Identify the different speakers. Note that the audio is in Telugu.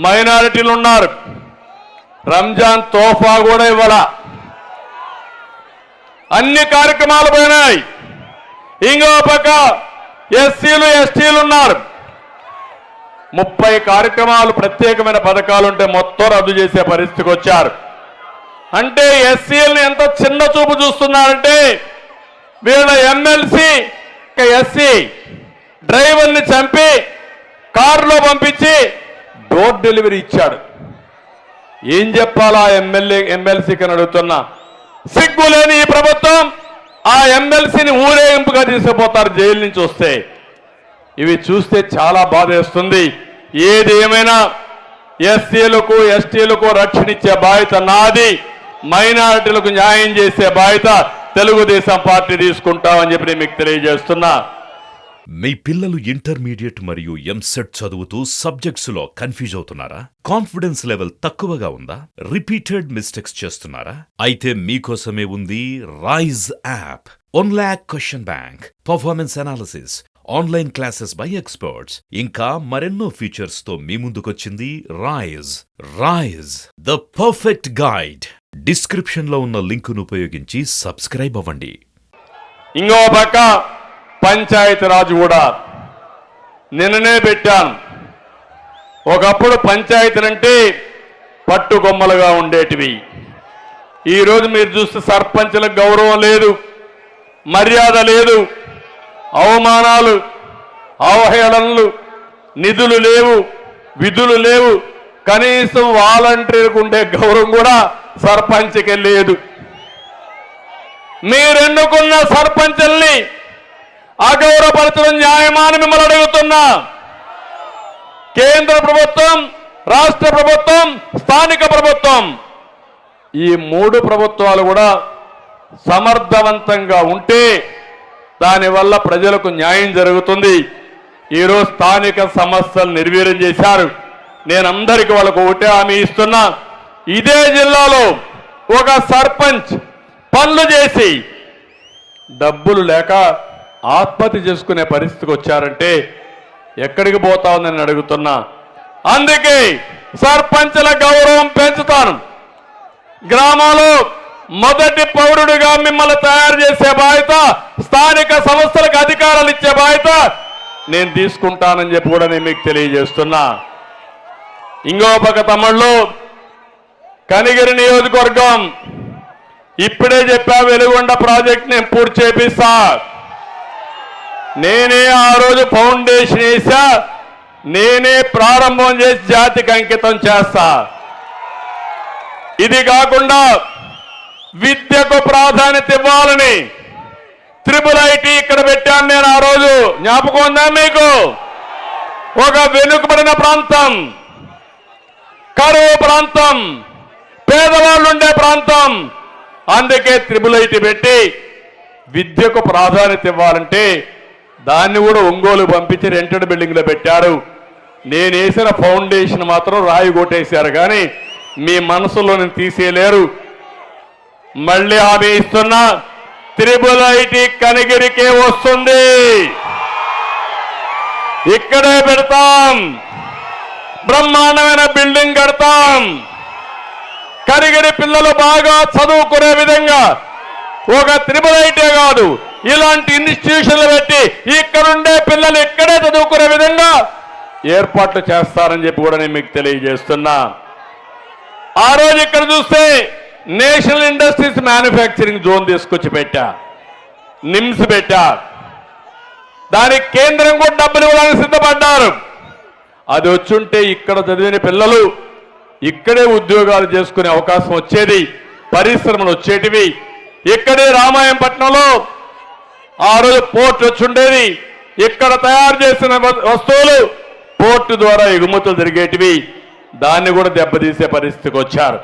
Speaker 1: మైనారిటీలు ఉన్నారు. రంజాన్ తోఫా కూడా ఇవ్వాల. అన్ని కార్యక్రమాలు పోయినాయి. ఇంకో పక్క ఎస్సీలు ఎస్టీలు ఉన్నారు. 30 కార్యక్రమాలు ప్రత్యేకమైన పథకాలు ఉంటే మొత్తం రద్దు చేసే పరిస్థితికి వచ్చారు. అంటే ఎస్సీలను ఎంత చిన్న చూపు చూస్తున్నారంటే వీళ్ళ ఎమ్మెల్సీ ఎస్సీ డ్రైవర్ని చంపి కారులో పంపించి డోర్ డెలివరీ ఇచ్చాడు. ఏం చెప్పాలా ఎమ్మెల్సీకి అని అడుగుతున్నా. సిగ్గు లేని ఈ ప్రభుత్వం ఆ ఎమ్మెల్సీని ఊరేగింపుగా తీసుకుపోతారు జైలు నుంచి వస్తే. ఇవి చూస్తే చాలా బాధేస్తుంది. ఏది ఏమైనా ఎస్సీలకు ఎస్టీలకు రక్షణ ఇచ్చే బాధ్యత నాది. మైనారిటీలకు న్యాయం చేసే బాధ్యత తెలుగుదేశం పార్టీ తీసుకుంటామని చెప్పి నేను మీకు తెలియజేస్తున్నా.
Speaker 2: మీ పిల్లలు ఇంటర్మీడియట్ మరియు ఎంసెట్ చదువుతూ సబ్జెక్ట్స్ లో కన్ఫ్యూజ్ అవుతున్నారా? కాన్ఫిడెన్స్ లెవెల్ తక్కువగా ఉందా? రిపీటెడ్ మిస్టేక్స్ చేస్తున్నారా? అయితే మీకోసమే ఉంది Rise app. 1 lakh question bank, performance analysis, online classes by experts, ఇంకా మరెన్నో ఫీచర్స్ తో మీ ముందుకొచ్చింది Rise. Rise, the perfect guide. Description లో ఉన్న లింకును ఉపయోగించి సబ్స్క్రైబ్ అవ్వండి.
Speaker 1: ఇంకో పక్క పంచాయతీరాజ్ కూడా నిన్ననే పెట్టాను. ఒకప్పుడు పంచాయతీలంటే పట్టుకొమ్మలుగా ఉండేటివి. ఈరోజు మీరు చూస్తే సర్పంచులకు గౌరవం లేదు, మర్యాద లేదు, అవమానాలు, అవహేళనలు, నిధులు లేవు, విధులు లేవు. కనీసం వాలంటీర్కు ఉండే గౌరవం కూడా సర్పంచ్కి లేదు. మీరెన్నుకున్న సర్పంచుల్ని అగౌరవపరచడం న్యాయమా అని మిమ్మల్ని అడుగుతున్నా. కేంద్ర ప్రభుత్వం, రాష్ట్ర ప్రభుత్వం, స్థానిక ప్రభుత్వం, ఈ 3 ప్రభుత్వాలు కూడా సమర్థవంతంగా ఉంటే దానివల్ల ప్రజలకు న్యాయం జరుగుతుంది. ఈరోజు స్థానిక సమస్యలు నిర్వీర్యం చేశారు. నేను అందరికీ వాళ్ళకు ఒకటే హామీ ఇస్తున్నా. ఇదే జిల్లాలో ఒక సర్పంచ్ పనులు చేసి డబ్బులు లేక ఆత్మహత్య చేసుకునే పరిస్థితికి వచ్చారంటే ఎక్కడికి పోతా ఉందని అడుగుతున్నా. అందుకే సర్పంచుల గౌరవం పెంచుతాను. గ్రామాల్లో మొదటి పౌరుడిగా మిమ్మల్ని తయారు చేసే బాధ్యత, స్థానిక సంస్థలకు అధికారాలు ఇచ్చే బాధ్యత నేను తీసుకుంటానని చెప్పి కూడా నేను మీకు తెలియజేస్తున్నా. ఇంకో పక్క తమ్ముళ్ళు, కనిగిరి నియోజకవర్గం ఇప్పుడే చెప్పా, వెలుగొండ ప్రాజెక్ట్ నేను పూర్తి చేపిస్తా. నేనే ఆ రోజు ఫౌండేషన్ వేసా, నేనే ప్రారంభం చేసి జాతికి అంకితం చేస్తా. ఇది కాకుండా విద్యకు ప్రాధాన్యత ఇవ్వాలని IIIT ఇక్కడ పెట్టాను నేను ఆ రోజు. జ్ఞాపకం ఉందా మీకు? ఒక వెనుకబడిన ప్రాంతం, కరువు ప్రాంతం, పేదవాళ్ళు ఉండే ప్రాంతం. అందుకే IIIT పెట్టి విద్యకు ప్రాధాన్యత ఇవ్వాలంటే దాన్ని కూడా ఒంగోలు పంపించి రెంటెడ్ బిల్డింగ్లో పెట్టారు. నేను వేసిన ఫౌండేషన్ మాత్రం రాయి కొట్టేశారు, కానీ మీ మనసులో తీసేయలేరు. మళ్ళీ హామీ ఇస్తున్నా, IIIT కనిగిరికే వస్తుంది. ఇక్కడే పెడతాం, బ్రహ్మాండమైన బిల్డింగ్ కడతాం. కనిగిరి పిల్లలు బాగా చదువుకునే విధంగా ఒక IIIT కాదు, ఇలాంటి ఇన్స్టిట్యూషన్లు పెట్టి ఇక్కడుండే పిల్లలు ఇక్కడే చదువుకునే విధంగా ఏర్పాట్లు చేస్తారని చెప్పి కూడా నేను మీకు తెలియజేస్తున్నా. ఆ రోజు ఇక్కడ చూస్తే నేషనల్ ఇండస్ట్రీస్ మ్యానుఫ్యాక్చరింగ్ జోన్ తీసుకొచ్చి పెట్టా, నిమ్స్ పెట్టా. దానికి కేంద్రం కూడా డబ్బులు ఇవ్వడానికి సిద్ధపడ్డారు. అది వచ్చుంటే ఇక్కడ చదివిన పిల్లలు ఇక్కడే ఉద్యోగాలు చేసుకునే అవకాశం వచ్చేది, పరిశ్రమలు వచ్చేటివి. ఇక్కడే రామాయంపట్నంలో ఆ రోజు పోర్ట్ వచ్చుండేది. ఇక్కడ తయారు చేసిన వస్తువులు పోర్టు ద్వారా ఎగుమతులు జరిగేటివి. దాన్ని కూడా దెబ్బతీసే పరిస్థితికి వచ్చారు.